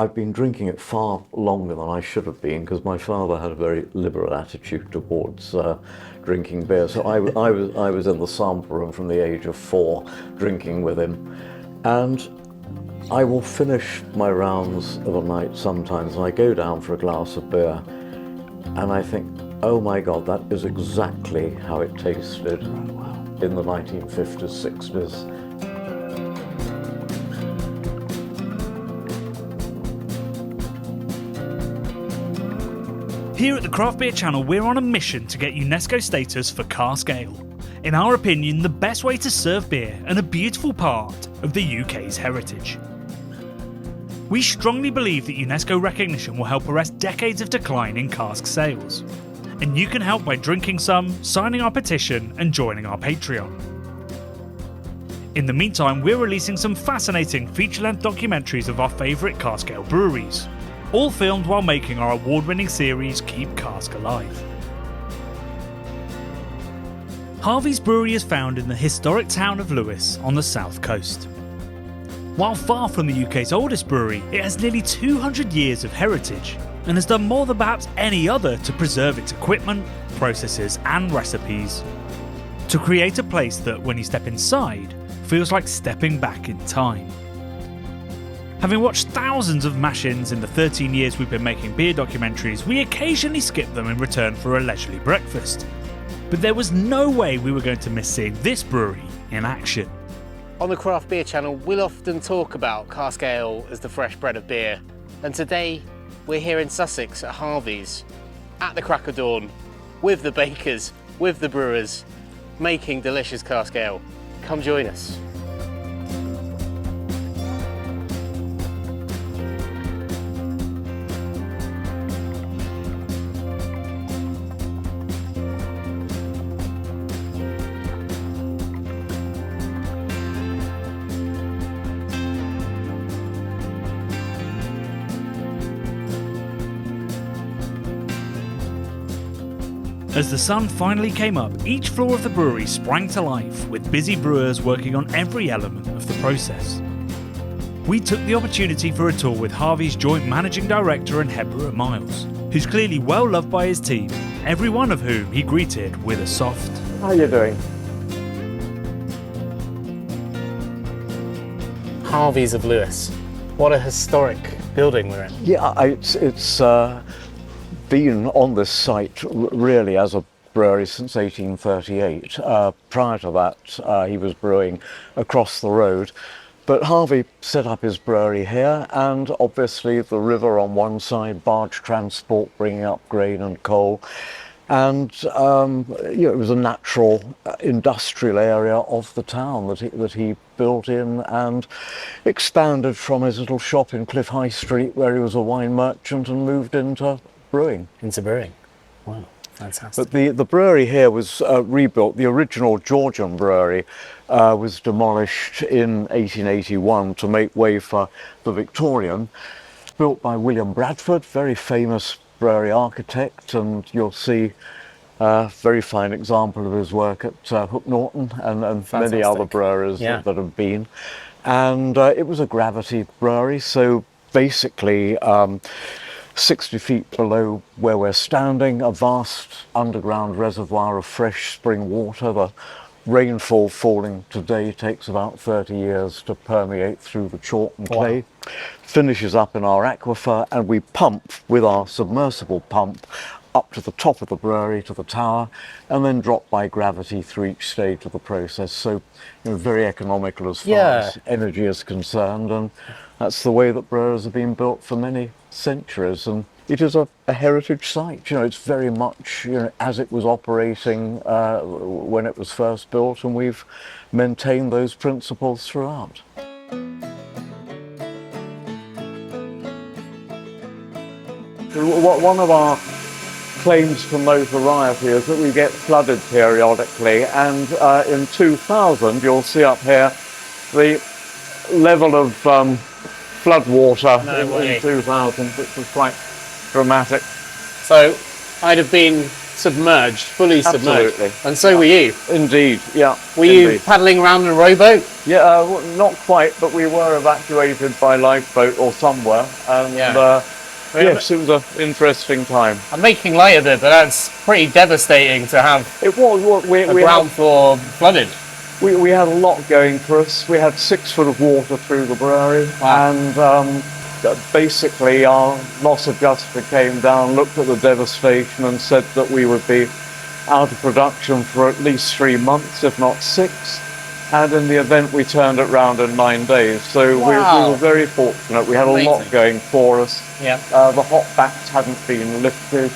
I've been drinking it far longer than I should have been, because my father had a very liberal attitude towards drinking beer. So I was in the sample room from the age of 4, drinking with him. And I will finish my rounds of a night sometimes, and I go down for a glass of beer, and I think, oh my God, that is exactly how it tasted in the 1950s, 60s. Here at the Craft Beer Channel, we're on a mission to get UNESCO status for cask ale. In our opinion, the best way to serve beer and a beautiful part of the UK's heritage. We strongly believe that UNESCO recognition will help arrest decades of decline in cask sales. And you can help by drinking some, signing our petition and joining our Patreon. In the meantime, we're releasing some fascinating feature-length documentaries of our favourite cask ale breweries, all filmed while making our award-winning series Keep Cask Alive. Harvey's brewery is found in the historic town of Lewes on the south coast. While far from the UK's oldest brewery, it has nearly 200 years of heritage and has done more than perhaps any other to preserve its equipment, processes and recipes, to create a place that, when you step inside, feels like stepping back in time. Having watched thousands of mash-ins in the 13 years we've been making beer documentaries, we occasionally skip them in return for a leisurely breakfast. But there was no way we were going to miss seeing this brewery in action. On the Craft Beer Channel, we'll often talk about cask ale as the fresh bread of beer. And today, we're here in Sussex at Harveys, at the crack of dawn, with the bakers, with the brewers, making delicious cask ale. Come join us. As the sun finally came up, each floor of the brewery sprang to life, with busy brewers working on every element of the process. We took the opportunity for a tour with Harvey's joint managing director and head brewer Miles, who's clearly well loved by his team, every one of whom he greeted with a soft How are you doing? Harveys of Lewes. What a historic building we're in. Yeah, it's been on this site really as a brewery since 1838. Prior to that, he was brewing across the road. But Harvey set up his brewery here, and obviously the river on one side, barge transport bringing up grain and coal. And it was a natural industrial area of the town that he built in and expanded from his little shop in Cliff High Street, where he was a wine merchant, and moved into brewing. Into brewing. Wow, fantastic. But the brewery here was rebuilt. The original Georgian brewery was demolished in 1881 to make way for the Victorian, built by William Bradford, very famous brewery architect, and you'll see a very fine example of his work at Hook Norton and many other breweries that have been. And it was a gravity brewery, so basically 60 feet below where we're standing, a vast underground reservoir of fresh spring water. The rainfall falling today takes about 30 years to permeate through the chalk and clay. Finishes up in our aquifer, and we pump with our submersible pump up to the top of the brewery, to the tower, and then drop by gravity through each stage of the process. So, very economical as far as energy is concerned, and that's the way that breweries have been built for many centuries. And it is a heritage site. It's very much as it was operating when it was first built, and we've maintained those principles throughout. One of our claims to notoriety is that we get flooded periodically, and in 2000 you'll see up here the level of flood water in 2000, which was quite dramatic. So I'd have been submerged, fully submerged. Absolutely. And so were you. Indeed, yeah. Were you indeed. paddling around in a rowboat? Yeah, not quite, but we were evacuated by lifeboat or somewhere, and yes, it was an interesting time. I'm making light of it, but that's pretty devastating to have It was. the ground floor flooded. We had a lot going for us. We had 6 foot of water through the brewery, Wow. and basically our loss adjuster came down, looked at the devastation, and said that we would be out of production for at least 3 months, if not 6. And in the event, we turned it round in 9 days. So we were very fortunate. We had a lot going for us. Yeah. The hop backs hadn't been lifted,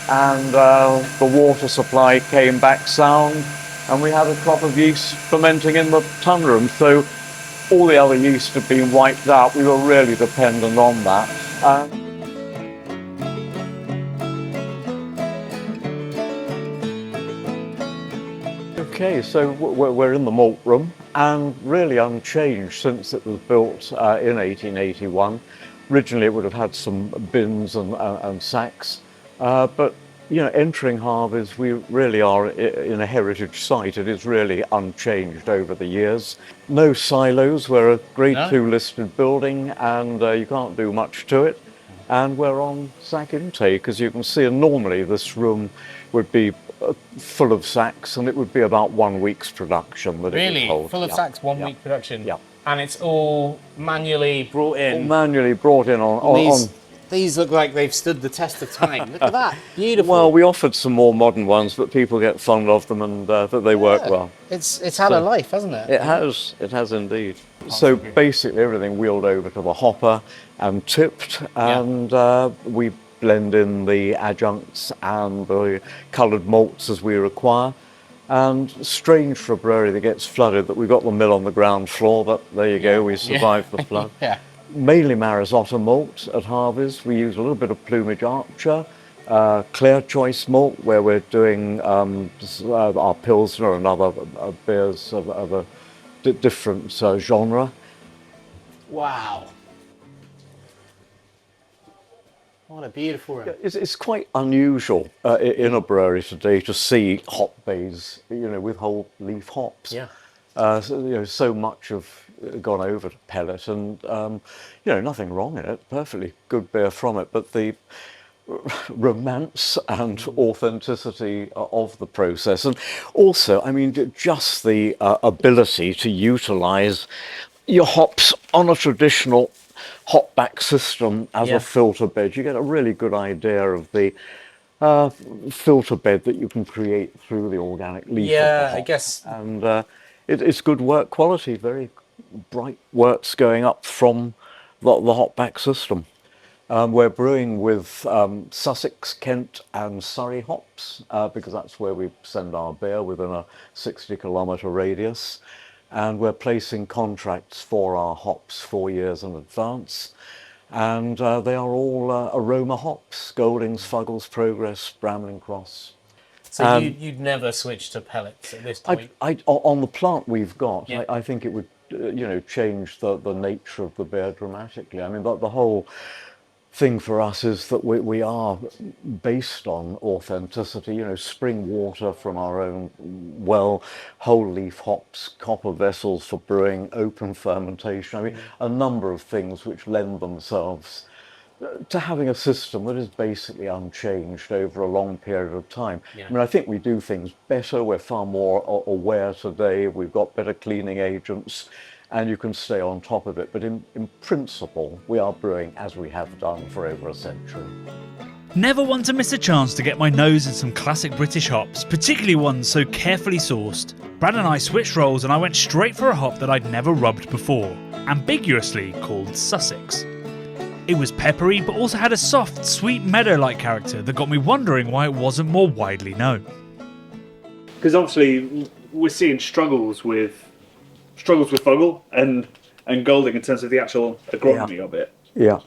and the water supply came back sound, and we had a crop of yeast fermenting in the tun room. So all the other yeast had been wiped out. We were really dependent on that. Okay, so we're in the malt room, and really unchanged since it was built in 1881. Originally it would have had some bins and sacks, but entering Harveys, we really are in a heritage site. It is really unchanged over the years. No silos. We're a Grade 2 listed building, and you can't do much to it. And we're on sack intake, as you can see, and normally this room would be full of sacks, and it would be about 1 week's production that it would hold. Full of sacks, 1 week production? Yeah. And it's all manually brought in? All manually brought in on These look like they've stood the test of time. Look at that, beautiful. Well, we offered some more modern ones, but people get fond of them, and that they work well. It's had a life, hasn't it? It has indeed. So basically everything wheeled over to the hopper and tipped, and we blend in the adjuncts and the coloured malts as we require. And strange for a brewery that gets flooded that we've got the mill on the ground floor, but there you go, we survived the flood. Mainly Marisotta malt at Harveys. We use a little bit of Plumage Archer, Clear Choice malt, where we're doing our Pilsner and other beers of a different genre. Wow. What a beautiful room. It's quite unusual in a brewery today to see hop bays, with whole leaf hops. Yeah. So much have gone over to pellet, and nothing wrong in it. Perfectly good beer from it, but the romance and authenticity of the process, and also, I mean, just the ability to utilise your hops on a traditional hop back system as a filter bed. You get a really good idea of the filter bed that you can create through the organic leaf. Yeah, I guess. And it's good work quality, very bright works going up from the hop back system. We're brewing with Sussex, Kent and Surrey hops, because that's where we send our beer, within a 60-kilometre radius. And we're placing contracts for our hops 4 years in advance. And they are all aroma hops: Goldings, Fuggles, Progress, Bramling Cross. So you'd never switch to pellets at this point? On the plant we've got, I think it would change the nature of the beer dramatically. I mean, the whole thing for us is that we are based on authenticity, spring water from our own well, whole leaf hops, copper vessels for brewing, open fermentation. I mean, a number of things which lend themselves to having a system that is basically unchanged over a long period of time. I mean, I think we do things better. We're far more aware today. We've got better cleaning agents, and you can stay on top of it. But in principle, we are brewing as we have done for over a century. Never want to miss a chance to get my nose in some classic British hops, particularly ones so carefully sourced. Brad and I switched roles, and I went straight for a hop that I'd never rubbed before, ambiguously called Sussex. It was peppery, but also had a soft, sweet meadow-like character that got me wondering why it wasn't more widely known. Because obviously we're seeing struggles with Fuggle and Golding in terms of the actual agronomy of it. Yeah.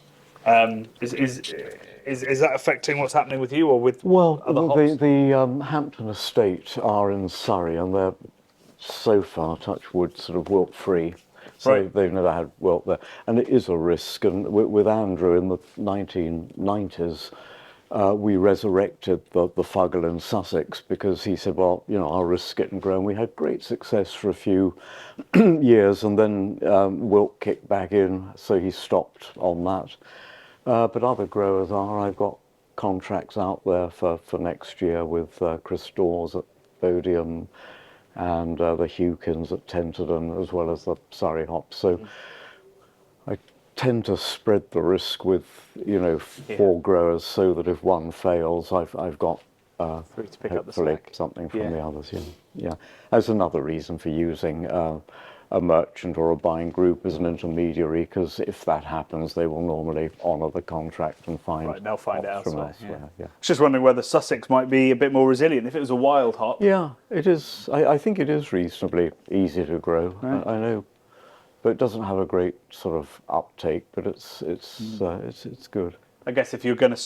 Is that affecting what's happening with you or with other hops? The Hampton estate are in Surrey, and they're so far, touch wood, sort of wilt-free. So they've never had wilt there. And it is a risk. And with Andrew in the 1990s, we resurrected the Fuggle in Sussex because he said, well, you know, I'll risk it and grow. And we had great success for a few years, and then wilt kicked back in, so he stopped on that. But other growers are. I've got contracts out there for next year with Chris Dawes at Bodiam and the Hewkins at Tenterden, as well as the Surrey hops. So I tend to spread the risk with, you know, 4 growers, so that if one fails, I've got Three to pick up the hopefully slack. something from the others. Yeah. That's another reason for using a merchant or a buying group as an intermediary, because if that happens, they will normally honour the contract and find Right, they'll find it hops from elsewhere. elsewhere. Yeah. I was just wondering whether Sussex might be a bit more resilient if it was a wild hop. Yeah, it is. I think it is reasonably easy to grow. Right. I know, but it doesn't have a great sort of uptake. But it's good. I guess if you're going to,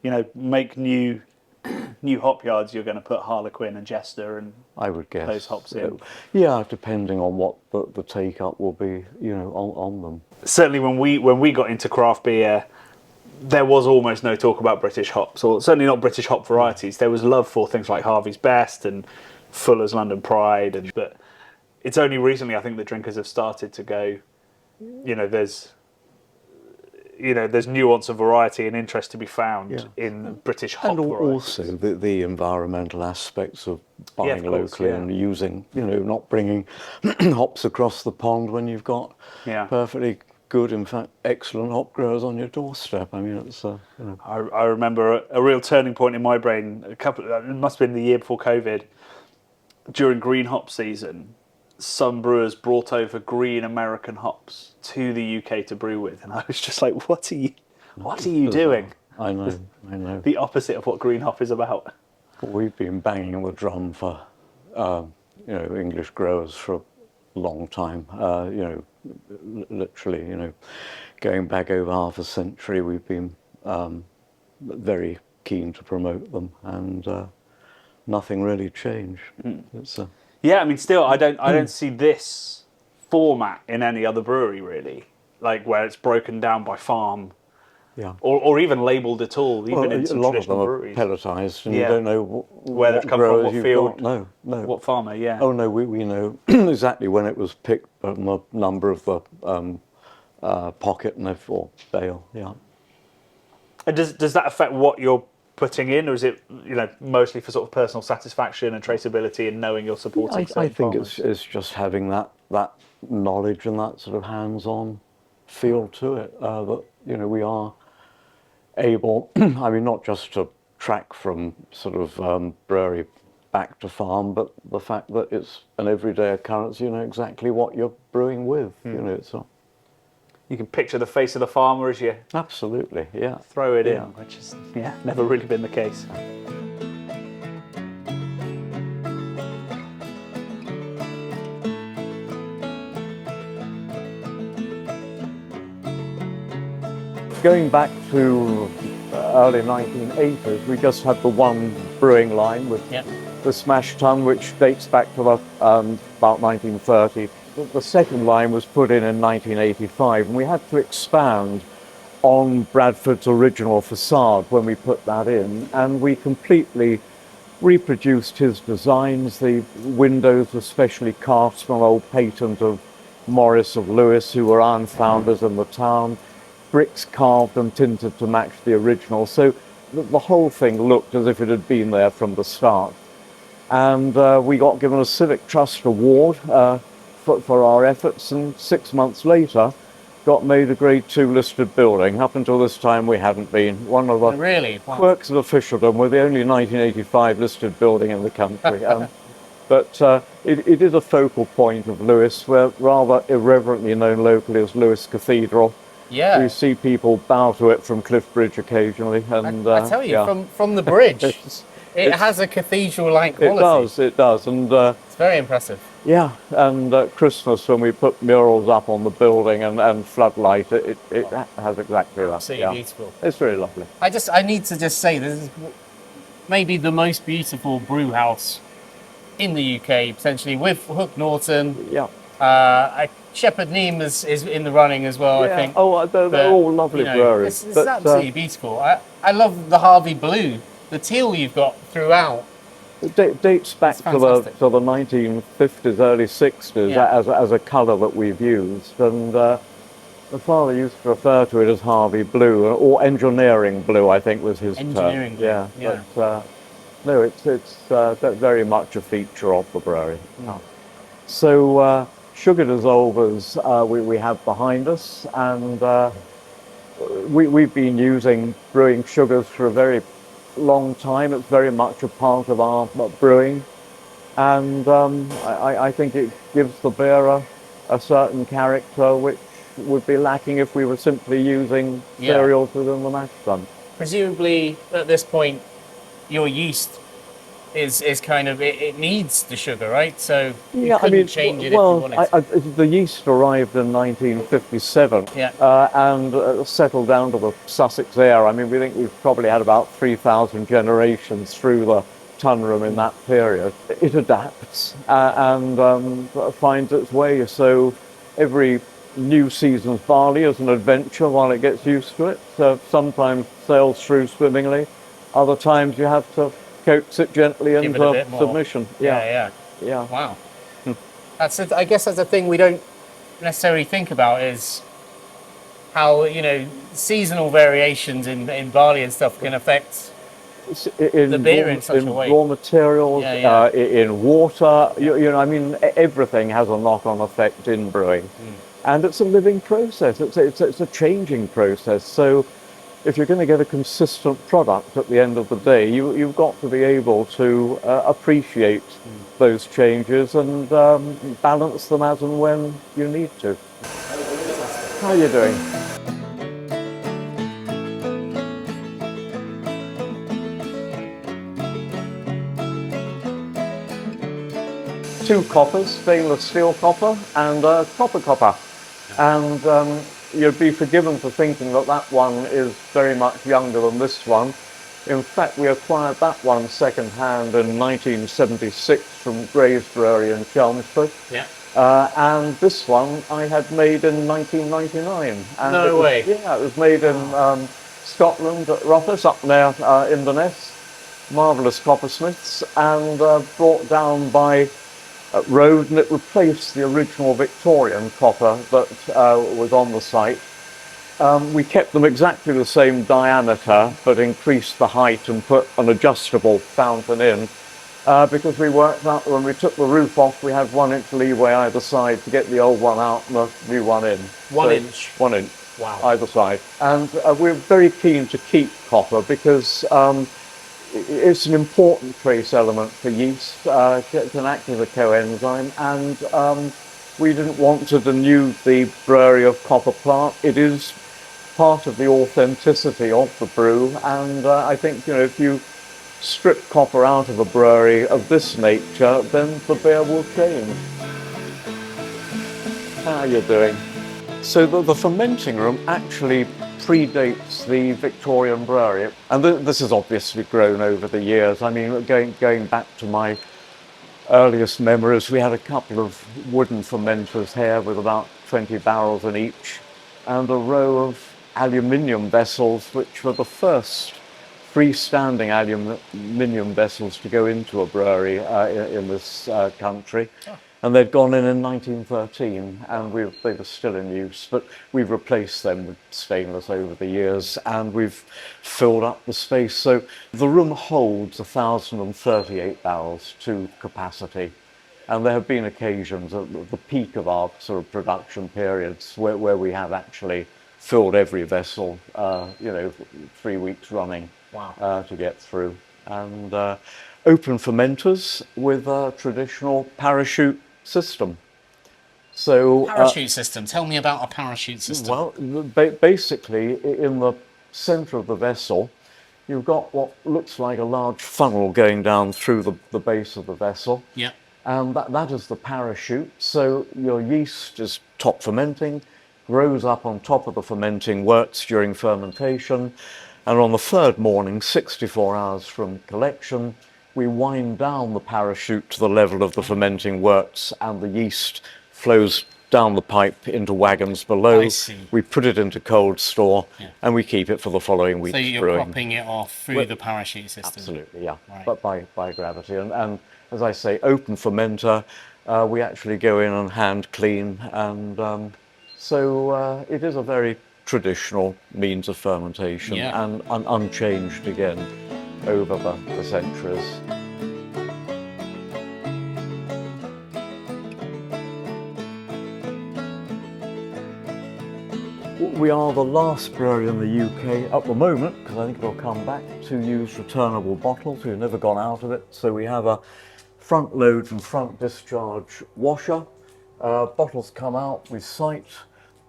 you know, make new hop yards, you're going to put Harlequin and Jester and I would guess those hops in. Yeah, depending on what the take up will be, you know, on them. Certainly, when we got into craft beer, there was almost no talk about British hops, or certainly not British hop varieties. There was love for things like Harvey's Best and Fuller's London Pride, but it's only recently I think the drinkers have started to go, you know, there's nuance and variety and interest to be found in British hop And varieties. also the environmental aspects of buying of course, locally and using, you know, not bringing hops across the pond when you've got perfectly good, in fact, excellent hop growers on your doorstep. I mean, it's you know. I remember a real turning point in my brain. It must have been the year before COVID. During green hop season, some brewers brought over green American hops to the UK to brew with, and I was just like, "What are you doing?" I know. The opposite of what green hop is about. We've been banging on the drum for, you know, English growers for a long time. You know, literally, you know, going back over half a century, we've been very keen to promote them, and nothing really changed. It's Yeah, I mean, still, I don't see this format in any other brewery really, like where it's broken down by farm, or even labelled at all. Even in some a lot of them traditional are breweries, pelletized, and you don't know where they've come from, what field, No. what farmer. Yeah. Oh no, we know exactly when it was picked and the number of the pocket and or bale. Yeah. And does that affect what you're putting in, or is it, you know, mostly for sort of personal satisfaction and traceability and knowing you're supporting? I think it's just having that knowledge and that sort of hands-on feel to it, that, you know, we are able, I mean, not just to track from sort of brewery back to farm, but the fact that it's an everyday occurrence. You know exactly what you're brewing with. You know, it's You can picture the face of the farmer as you absolutely, yeah, throw it in, which is never really been the case. Going back to early 1980s, we just had the one brewing line with the smash tun, which dates back to about 1930. The second line was put in 1985, and we had to expand on Bradford's original facade when we put that in, and we completely reproduced his designs. The windows were specially cast from an old patent of Morris of Lewis, who were iron founders in the town. Bricks carved and tinted to match the original, so the whole thing looked as if it had been there from the start. And we got given a Civic Trust Award for our efforts, and 6 months later got made a Grade 2 listed building. Up until this time we hadn't been. One of the quirks of officialdom, we're the only 1985 listed building in the country. But it is a focal point of Lewes. We're rather irreverently known locally as Lewes Cathedral. Yeah. We see people bow to it from Cliff Bridge occasionally. And I tell you, from the bridge, it has a cathedral-like quality. It does. And it's very impressive. yeah, and at Christmas when we put murals up on the building and floodlight, it has exactly that. Absolutely beautiful. It's very lovely. I need to just say, this is maybe the most beautiful brew house in the UK, potentially, with Hook Norton. Yeah. Shepherd Neame is in the running as well, I think. Oh, they're But, all lovely breweries. It's but, absolutely beautiful. I love the Harvey blue, the teal you've got throughout. It dates back It's to fantastic. the 1950s, early 60s Yeah. as a colour that we've used. And the father used to refer to it as Harvey Blue, or engineering blue, I think was his Engineering term. blue, yeah. But no, it's very much a feature of the brewery. Mm. So sugar dissolvers we have behind us, and we've been using brewing sugars for a very long time. It's very much a part of our brewing, and I think it gives the beer a certain character which would be lacking if we were simply using cereals within the mash tun. Presumably, at this point, your yeast is kind of it needs the sugar, right? So you couldn't change it if you wanted to. The yeast arrived in 1957 Yeah. and settled down to the Sussex air. I mean, we think we've probably had about 3,000 generations through the tun room in that period. It adapts and finds its way. So every new season's barley is an adventure while it gets used to it. So sometimes sails through swimmingly. Other times you have to coax it gently Give it a into bit more. submission. Yeah. Wow. I guess that's a thing we don't necessarily think about, is how seasonal variations in barley and stuff can affect the beer in such a way. Raw materials, in water, I mean, everything has a knock-on effect in brewing. And it's a living process, it's a changing process. So if you're going to get a consistent product at the end of the day, you've got to be able to appreciate those changes and balance them as and when you need to. How are you doing? Two coppers, stainless steel copper and copper. And you'd be forgiven for thinking that that one is very much younger than this one. In fact, we acquired that one second hand in 1976 from Gray's Brewery in Chelmsford. Yeah. And this one I had made in 1999. And No way. Yeah, it was made in Scotland at Rothes, up near Inverness. Marvellous coppersmiths, and brought down by road, and it replaced the original Victorian copper that was on the site. We kept them exactly the same diameter, but increased the height and put an adjustable fountain in, because we worked out that when we took the roof off, we had 1 inch leeway either side to get the old one out and the new one in. 1 inch? 1 inch. Wow. Either side. And we're very keen to keep copper because it's an important trace element for yeast. It can act as a coenzyme, and we didn't want to denude the brewery of copper plant. It is part of the authenticity of the brew, and I think if you strip copper out of a brewery of this nature, then the beer will change. How are you doing? So the fermenting room actually predates the Victorian brewery, and this has obviously grown over the years. I mean, going back to my earliest memories, we had a couple of wooden fermenters here with about 20 barrels in each, and a row of aluminium vessels, which were the first freestanding aluminium vessels to go into a brewery in this country. And they'd gone in 1913, and they were still in use, but we've replaced them with stainless over the years, and we've filled up the space. So the room holds 1,038 barrels to capacity, and there have been occasions at the peak of our sort of production periods where we have actually filled every vessel, 3 weeks running. Wow. To get through. And open fermenters with a traditional parachute system. So Parachute system. Tell me about a parachute system. well, basically in the center of the vessel, you've got what looks like a large funnel going down through the base of the vessel. Yeah. And that is the parachute. So your yeast is top fermenting, grows up on top of the fermenting works during fermentation. And on the third morning, 64 hours from collection, we wind down the parachute to the level of the fermenting works, and the yeast flows down the pipe into wagons below. I see. We put it into cold store, Yeah. and we keep it for the following week's So you're brewing. cropping it off through the parachute system. Absolutely, yeah. Right. But by gravity, and as I say, open fermenter. We actually go in and hand clean, and so it is a very traditional means of fermentation, Yeah. and unchanged again over the centuries. We are the last brewery in the UK at the moment, because I think it'll come back, to use returnable bottles. We've never gone out of it. So we have a front load and front discharge washer. Bottles come out, we sight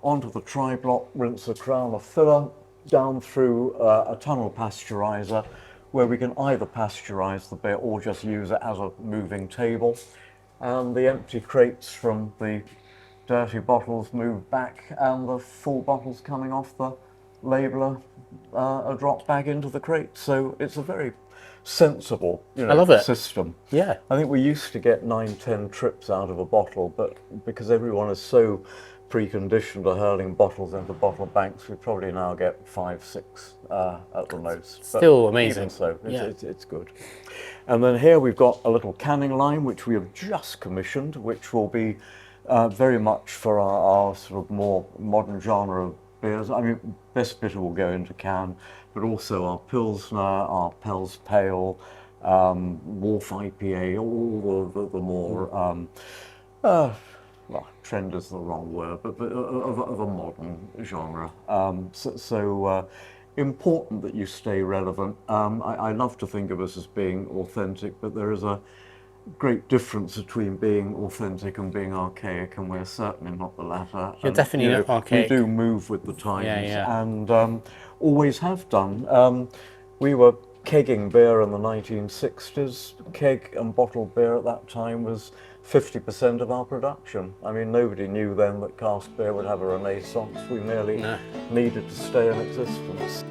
onto the tri-block, rinse the crown of filler, down through a tunnel pasteurizer, where we can either pasteurize the beer or just use it as a moving table. And the empty crates from the dirty bottles move back, and the full bottles coming off the labeler are dropped back into the crate. So it's a very sensible, I love it. system. Yeah. I think we used to get 9-10 trips out of a bottle, but because everyone is so preconditioned to hurling bottles into bottle banks, we probably now get 5-6 at the most. Still But amazing. even so, Yeah. it's good. And then here we've got a little canning line which we have just commissioned, which will be very much for our sort of more modern genre of beers. I mean, Best Bitter will go into can, but also our Pilsner, our Pels Pale, Wharf IPA, all the more, well, trend is the wrong word, but of a modern genre. So important that you stay relevant. I love to think of us as being authentic, but there is a great difference between being authentic and being archaic, and we're certainly not the latter. You're definitely not archaic. We do move with the times, Yeah. and always have done. We were kegging beer in the 1960s. Keg and bottled beer at that time was 50% of our production. I mean, nobody knew then that cask beer would have a renaissance. We merely needed to stay in existence.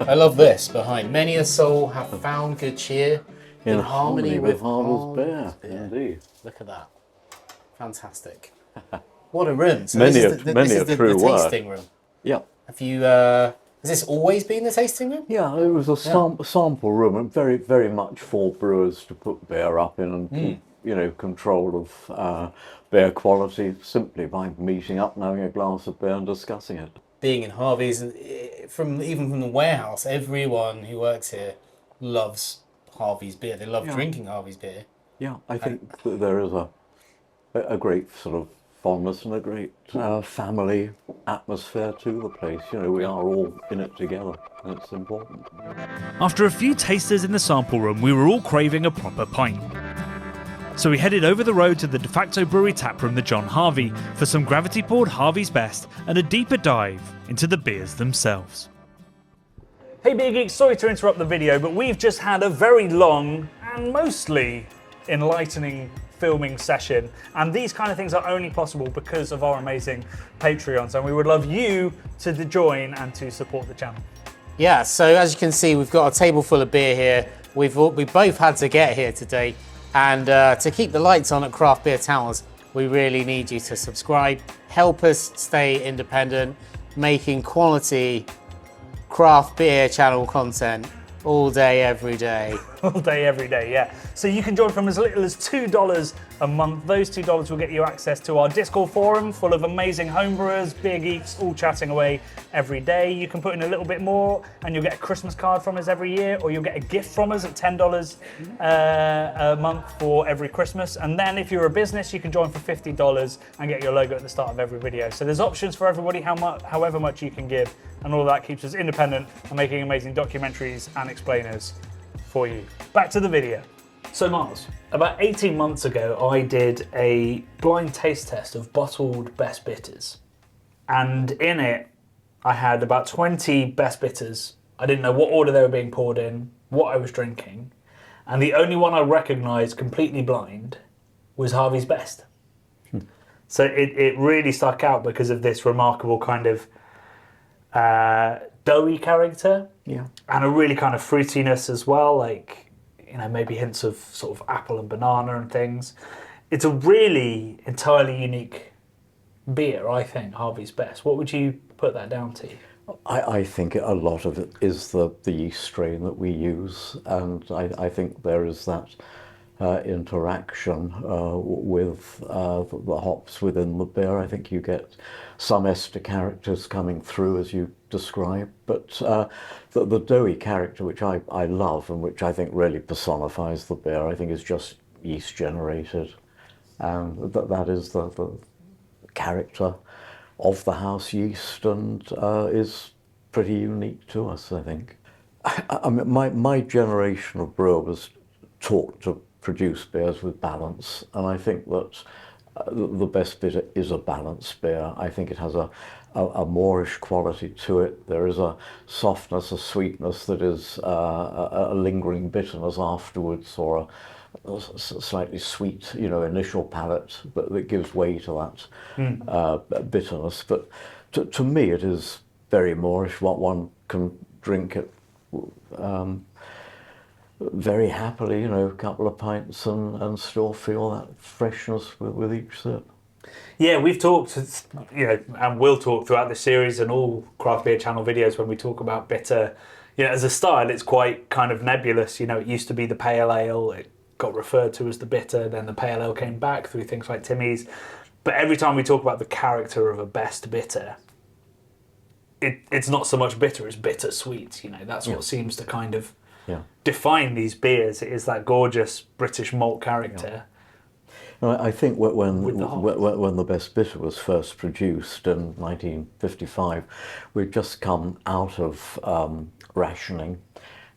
I love this behind. Many a soul have found good cheer in harmony with Harvey's beer. beer. Indeed. Look at that. Fantastic. What a room. So Many this a- is the, many this a is the, true the word. tasting room. Yeah. Have you, has this always been the tasting room? Yeah, it was a sample room, and very, very much for brewers to put beer up in and keep, control of beer quality simply by meeting up and having a glass of beer and discussing it. Being in Harvey's, and even from the warehouse, everyone who works here loves Harvey's beer. They love drinking Harvey's beer. Yeah, I think that there is a great sort of fondness and a great family atmosphere to the place. We are all in it together, and it's important. After a few tasters in the sample room, we were all craving a proper pint. So we headed over the road to the de facto brewery taproom, the John Harvey, for some gravity poured Harvey's best and a deeper dive into the beers themselves. Hey Beer Geeks, sorry to interrupt the video, but we've just had a very long and mostly enlightening filming session, and these kind of things are only possible because of our amazing Patreons, and we would love you to join and to support the channel. Yeah, so as you can see, we've got a table full of beer here. We both had to get here today, and to keep the lights on at Craft Beer Towers, we really need you to subscribe, help us stay independent, making quality craft beer channel content all day, every day. All day, every day, yeah. So you can join from as little as $2 a month. Those $2 will get you access to our Discord forum full of amazing homebrewers, beer geeks, all chatting away every day. You can put in a little bit more and you'll get a Christmas card from us every year, or you'll get a gift from us at $10 a month for every Christmas. And then if you're a business, you can join for $50 and get your logo at the start of every video. So there's options for everybody, however much you can give, and all of that keeps us independent and making amazing documentaries and explainers for you. Back to the video. So Miles, about 18 months ago, I did a blind taste test of bottled best bitters. And in it, I had about 20 best bitters. I didn't know what order they were being poured in, what I was drinking. And the only one I recognised completely blind was Harvey's Best. So it really stuck out because of this remarkable kind of doughy character, Yeah. and a really kind of fruitiness as well, like, you know, maybe hints of sort of apple and banana and things. It's a really entirely unique beer, I think, Harvey's Best. What would you put that down to? I think a lot of it is the yeast strain that we use, and I think there is that interaction with the hops within the beer. I think you get some ester characters coming through as you describe, but the doughy character, which I love and which I think really personifies the beer, I think is just yeast generated, and that is the character of the house yeast, and is pretty unique to us, I think. I mean, my generation of brewer was taught to produce beers with balance, and I think that the best bit is a balanced beer. I think it has a moorish quality to it. There is a softness, a sweetness that is a lingering bitterness afterwards, or a slightly sweet, you know, initial palate, but that gives way to that bitterness. But to me, it is very Moorish. What one can drink it very happily, you know, a couple of pints and still feel that freshness with each sip. Yeah, we've talked, you know, and we'll talk throughout the series and all Craft Beer Channel videos when we talk about bitter. You know, as a style, it's quite kind of nebulous. You know, it used to be the pale ale. It got referred to as the bitter. Then the pale ale came back through things like Timmy's. But every time we talk about the character of a best bitter, it's not so much bitter, it's bittersweet. You know, that's what seems to kind of define these beers. It is that gorgeous British malt character. I think when the best bitter was first produced in 1955, we'd just come out of rationing,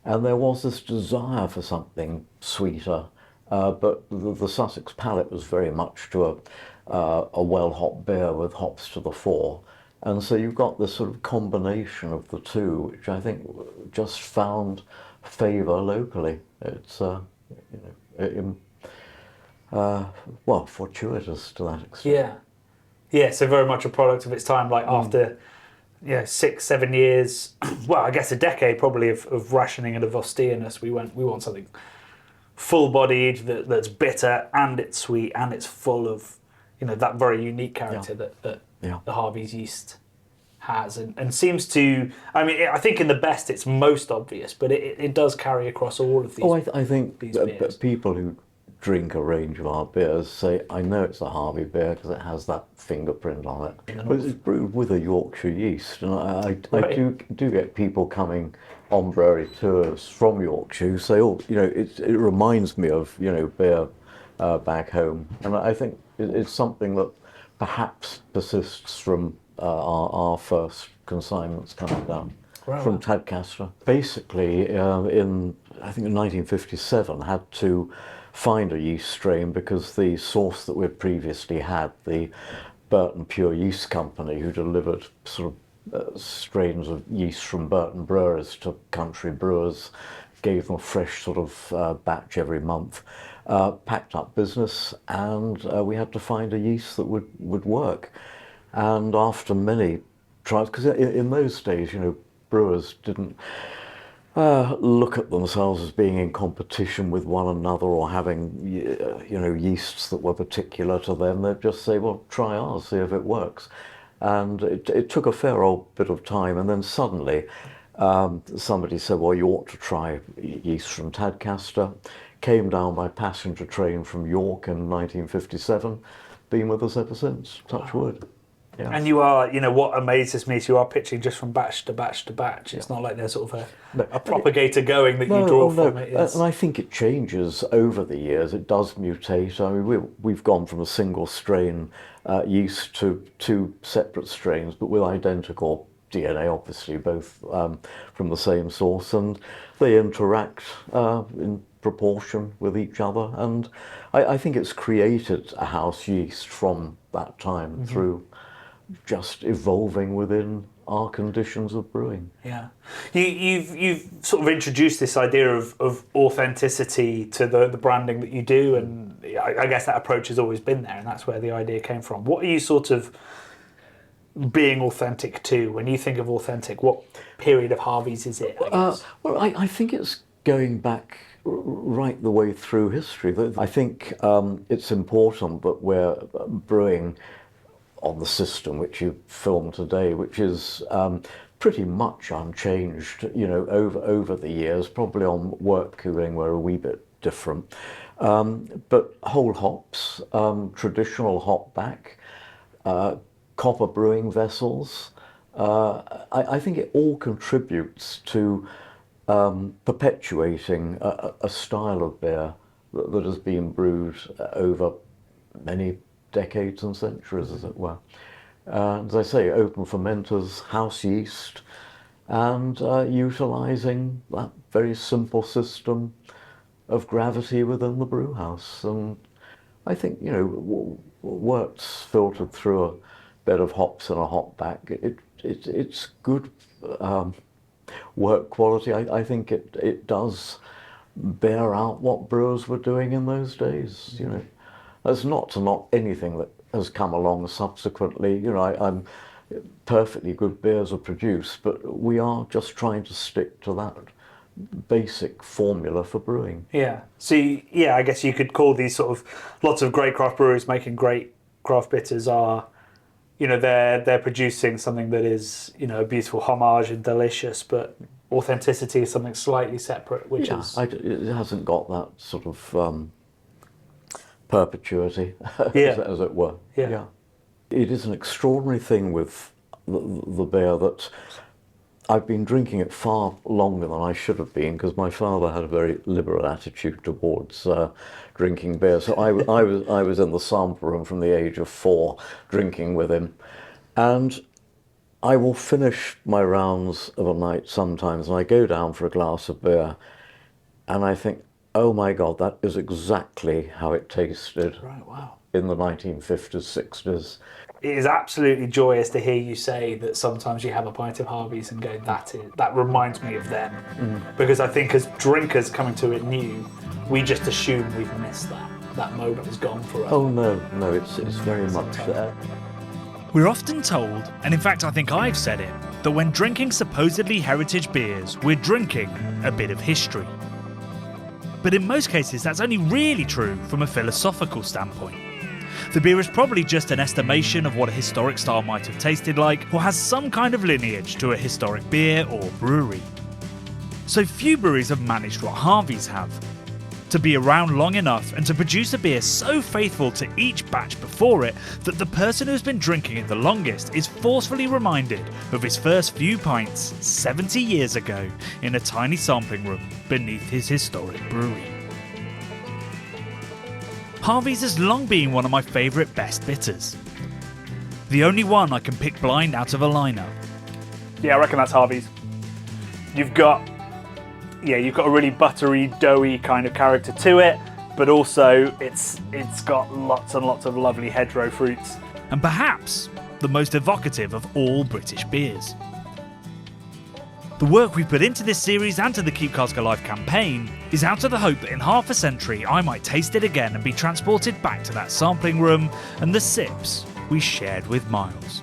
and there was this desire for something sweeter, but the Sussex palate was very much to a well-hopped beer with hops to the fore, and so you've got this sort of combination of the two, which I think just found favour locally. It's well, fortuitous to that extent. Yeah, so very much a product of its time, like after 6-7 years, well, I guess a decade probably of rationing and of austereness, we want something full-bodied that's bitter and it's sweet and it's full of, you know, that very unique character that the Harvey's yeast has and seems to, I mean, I think in the best it's most obvious, but it does carry across all of these. Oh, I think these beers. People who drink a range of our beers say, I know it's a Harvey beer because it has that fingerprint on it. But it's brewed with a Yorkshire yeast, and I do get people coming on brewery tours from Yorkshire who say, oh, you know, it reminds me of, you know, beer back home. And I think it's something that perhaps persists from our first consignments coming down. From Tadcaster. Basically, in 1957, had to find a yeast strain because the source that we'd previously had, the Burton Pure Yeast Company, who delivered sort of strains of yeast from Burton brewers to country brewers, gave them a fresh sort of batch every month, packed up business, and we had to find a yeast that would work. And after many trials, because in those days, you know, brewers didn't look at themselves as being in competition with one another or having, you know, yeasts that were particular to them. They'd just say, well, try ours, see if it works. And it took a fair old bit of time, and then suddenly somebody said, well, you ought to try yeast from Tadcaster. Came down by passenger train from York in 1957. Been with us ever since, touch wood. Yeah. And you are, you know, what amazes me is you are pitching just from batch to batch to batch. It's not like there's sort of a propagator going that you draw from. And I think it changes over the years. It does mutate. I mean, we've gone from a single strain yeast to two separate strains, but with identical DNA, obviously, both from the same source, and they interact in proportion with each other. And I think it's created a house yeast from that time through just evolving within our conditions of brewing. Yeah, you've sort of introduced this idea of authenticity to the branding that you do, and I guess that approach has always been there, and that's where the idea came from. What are you sort of being authentic to? When you think of authentic, what period of Harveys is it, I guess? Well, I think it's going back right the way through history. I think it's important that we're brewing on the system which you film today, which is pretty much unchanged, over the years. Probably on work cooling we're a wee bit different. But whole hops, traditional hop back, copper brewing vessels, I think it all contributes to perpetuating a style of beer that has been brewed over many decades and centuries, as it were. As I say, open fermenters, house yeast, and utilising that very simple system of gravity within the brew house. And I think, wort's filtered through a bed of hops and a hop back. It's good work quality. I think it does bear out what brewers were doing in those days. That's not to knock anything that has come along subsequently. I'm perfectly good beers are produced, but we are just trying to stick to that basic formula for brewing. Yeah. So I guess you could call these sort of lots of great craft brewers making great craft bitters are, they're producing something that is, a beautiful homage and delicious, but authenticity is something slightly separate, which is... it hasn't got that sort of perpetuity, Yeah. as it were. Yeah. It is an extraordinary thing with the beer that I've been drinking it far longer than I should have been, because my father had a very liberal attitude towards drinking beer. So I was in the sample room from the age of 4 drinking with him, and I will finish my rounds of a night sometimes and I go down for a glass of beer and I think, oh my God, that is exactly how it tasted. Right, wow. In the 1950s, 60s. It is absolutely joyous to hear you say that sometimes you have a pint of Harveys and go, that reminds me of them. Because I think as drinkers coming to it new, we just assume we've missed that. That moment is gone forever. Oh no, it's very much there. We're often told, and in fact I think I've said it, that when drinking supposedly heritage beers, we're drinking a bit of history. But in most cases that's only really true from a philosophical standpoint. The beer is probably just an estimation of what a historic style might have tasted like, or has some kind of lineage to a historic beer or brewery. So few breweries have managed what Harveys have. To be around long enough and to produce a beer so faithful to each batch before it that the person who's been drinking it the longest is forcefully reminded of his first few pints 70 years ago in a tiny sampling room beneath his historic brewery. Harvey's has long been one of my favourite best bitters. The only one I can pick blind out of a lineup. Yeah, I reckon that's Harvey's. You've got a really buttery, doughy kind of character to it, but also it's got lots and lots of lovely hedgerow fruits. And perhaps the most evocative of all British beers. The work we've put into this series and to the Keep Cask Alive campaign is out of the hope that in half a century I might taste it again and be transported back to that sampling room and the sips we shared with Miles.